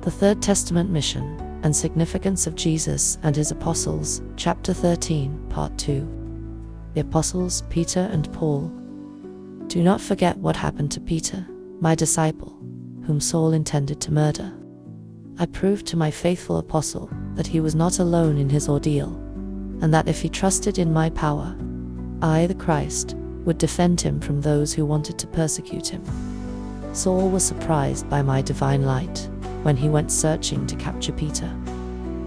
The Third Testament Mission and Significance of Jesus and His Apostles, Chapter 13, Part 2. The Apostles Peter and Paul. Do not forget what happened to Peter, my disciple, whom Saul intended to murder. I proved to my faithful apostle that he was not alone in his ordeal, and that if he trusted in my power, I, the Christ, would defend him from those who wanted to persecute him. Saul was surprised by my divine light when he went searching to capture Peter.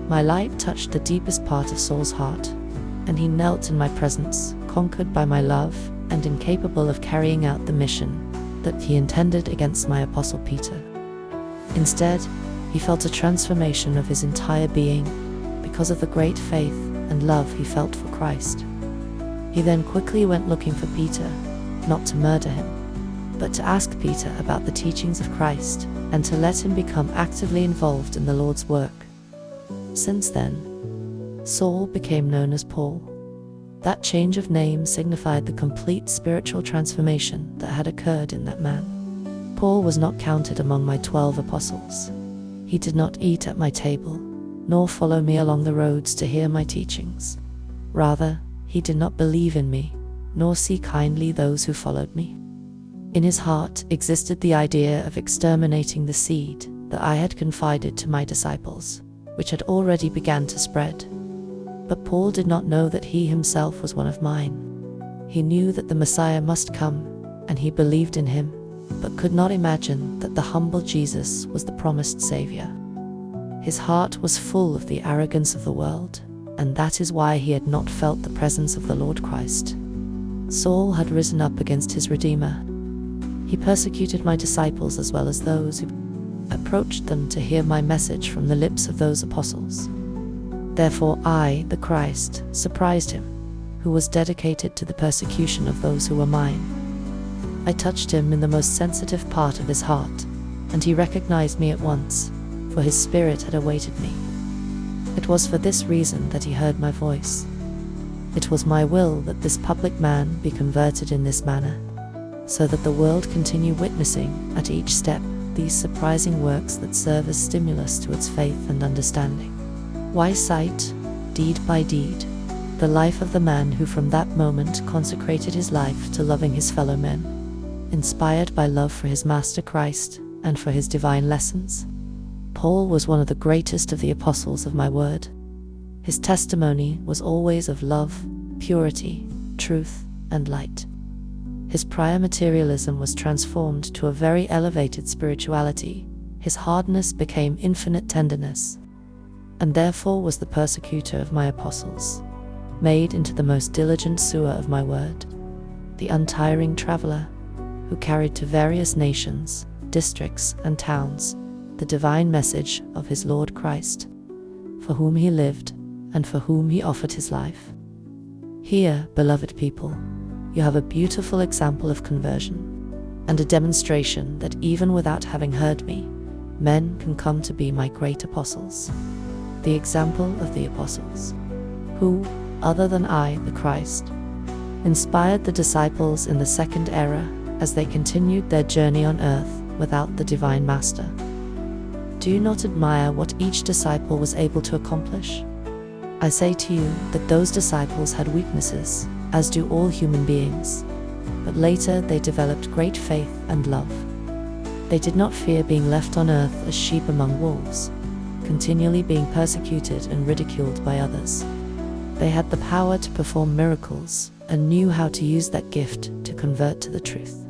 My light touched the deepest part of Saul's heart, and he knelt in my presence, conquered by my love and incapable of carrying out the mission that he intended against my apostle Peter. Instead, he felt a transformation of his entire being because of the great faith and love he felt for Christ. He then quickly went looking for Peter, not to murder him, but to ask Peter about the teachings of Christ and to let him become actively involved in the Lord's work. Since then, Saul became known as Paul. That change of name signified the complete spiritual transformation that had occurred in that man. Paul was not counted among my 12 apostles. He did not eat at my table, nor follow me along the roads to hear my teachings. Rather, he did not believe in me, nor see kindly those who followed me. In his heart existed the idea of exterminating the seed that I had confided to my disciples, which had already begun to spread. But Paul did not know that he himself was one of mine. He knew that the Messiah must come, and he believed in him, but could not imagine that the humble Jesus was the promised Savior. His heart was full of the arrogance of the world, and that is why he had not felt the presence of the Lord Christ. Saul had risen up against his Redeemer. He persecuted my disciples as well as those who approached them to hear my message from the lips of those apostles. Therefore I, the Christ, surprised him, who was dedicated to the persecution of those who were mine. I touched him in the most sensitive part of his heart, and he recognized me at once, for his spirit had awaited me. It was for this reason that he heard my voice. It was my will that this public man be converted in this manner, so that the world continue witnessing at each step these surprising works that serve as stimulus to its faith and understanding. Why cite, deed by deed, the life of the man who from that moment consecrated his life to loving his fellow men, inspired by love for his Master Christ and for his divine lessons? Paul was one of the greatest of the apostles of my word. His testimony was always of love, purity, truth, and light. His prior materialism was transformed to a very elevated spirituality. His hardness became infinite tenderness, and therefore was the persecutor of my apostles, made into the most diligent sewer of my word, the untiring traveler, who carried to various nations, districts, and towns the divine message of his Lord Christ, for whom he lived and for whom he offered his life. Here, beloved people, you have a beautiful example of conversion, and a demonstration that even without having heard me, men can come to be my great apostles. The example of the apostles, who, other than I, the Christ, inspired the disciples in the second era as they continued their journey on earth without the divine Master. Do you not admire what each disciple was able to accomplish? I say to you that those disciples had weaknesses, as do all human beings, but later they developed great faith and love. They did not fear being left on earth as sheep among wolves, continually being persecuted and ridiculed by others. They had the power to perform miracles and knew how to use that gift to convert to the truth.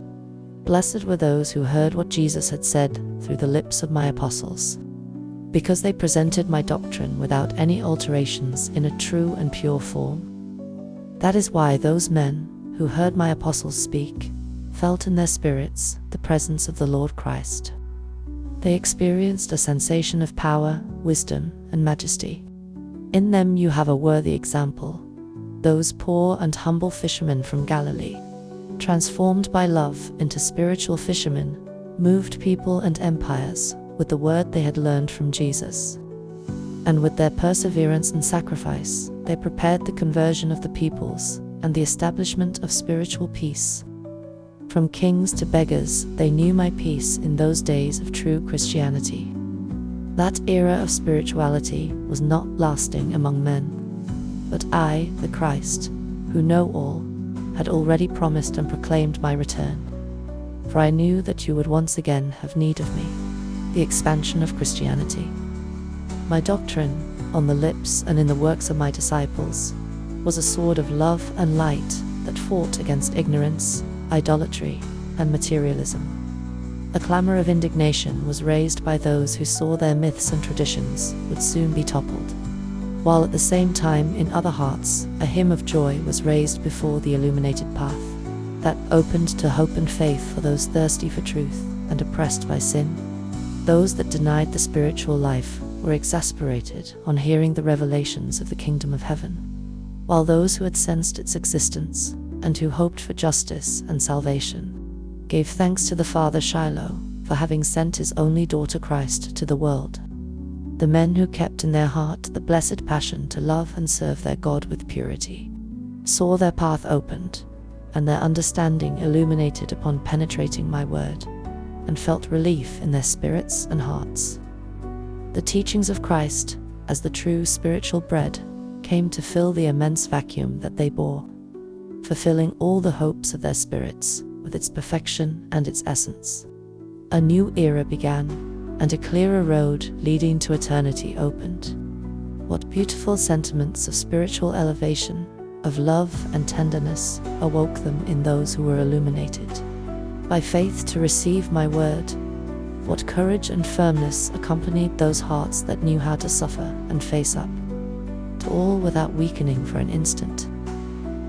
Blessed were those who heard what Jesus had said through the lips of my apostles, because they presented my doctrine without any alterations in a true and pure form. That is why those men who heard my apostles speak felt in their spirits the presence of the Lord Christ. They experienced a sensation of power, wisdom, and majesty. In them you have a worthy example, those poor and humble fishermen from Galilee, transformed by love into spiritual fishermen, moved people and empires with the word they had learned from Jesus. And with their perseverance and sacrifice, they prepared the conversion of the peoples and the establishment of spiritual peace. From kings to beggars, they knew my peace in those days of true Christianity. That era of spirituality was not lasting among men. But I, the Christ, who know all, had already promised and proclaimed my return. For I knew that you would once again have need of me. The expansion of Christianity. My doctrine, on the lips and in the works of my disciples, was a sword of love and light that fought against ignorance, idolatry, and materialism. A clamor of indignation was raised by those who saw their myths and traditions would soon be toppled, while at the same time in other hearts a hymn of joy was raised before the illuminated path that opened to hope and faith for those thirsty for truth and oppressed by sin. Those that denied the spiritual life were exasperated on hearing the revelations of the kingdom of heaven, while those who had sensed its existence and who hoped for justice and salvation gave thanks to the Father Shiloh for having sent his only daughter Christ to the world. The men who kept in their heart the blessed passion to love and serve their God with purity saw their path opened and their understanding illuminated upon penetrating my word, and felt relief in their spirits and hearts. The teachings of Christ, as the true spiritual bread, came to fill the immense vacuum that they bore, fulfilling all the hopes of their spirits with its perfection and its essence. A new era began, and a clearer road leading to eternity opened. What beautiful sentiments of spiritual elevation, of love and tenderness awoke them in those who were illuminated by faith to receive my word. What courage and firmness accompanied those hearts that knew how to suffer and face up to all without weakening for an instant.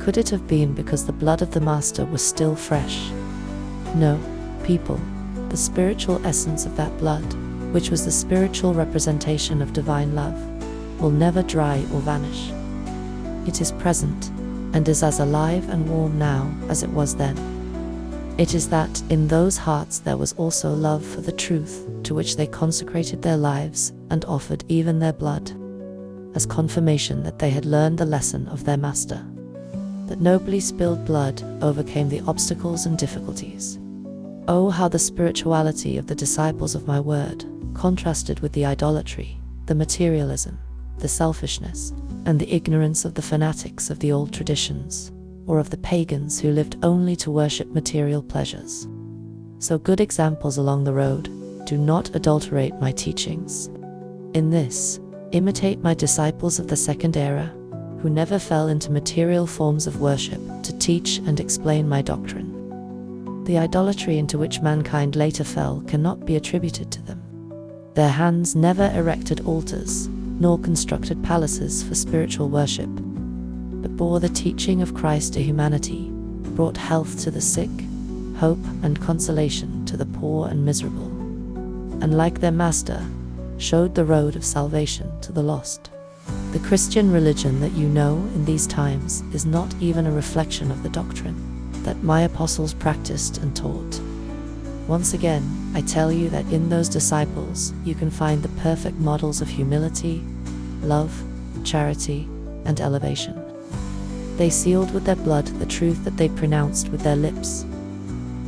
Could it have been because the blood of the Master was still fresh? No, people, the spiritual essence of that blood, which was the spiritual representation of divine love, will never dry or vanish. It is present, and is as alive and warm now as it was then. It is that in those hearts there was also love for the truth to which they consecrated their lives and offered even their blood, as confirmation that they had learned the lesson of their Master, that nobly spilled blood overcame the obstacles and difficulties. Oh, how the spirituality of the disciples of my word contrasted with the idolatry, the materialism, the selfishness, and the ignorance of the fanatics of the old traditions, or of the pagans who lived only to worship material pleasures. So good examples along the road, do not adulterate my teachings. In this, imitate my disciples of the second era, who never fell into material forms of worship to teach and explain my doctrine. The idolatry into which mankind later fell cannot be attributed to them. Their hands never erected altars, nor constructed palaces for spiritual worship, but bore the teaching of Christ to humanity, brought health to the sick, hope and consolation to the poor and miserable, and like their Master, showed the road of salvation to the lost. The Christian religion that you know in these times is not even a reflection of the doctrine that my apostles practiced and taught. Once again, I tell you that in those disciples you can find the perfect models of humility, love, charity, and elevation. They sealed with their blood the truth that they pronounced with their lips.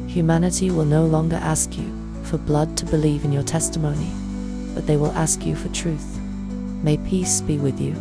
Humanity will no longer ask you for blood to believe in your testimony, but they will ask you for truth. May peace be with you.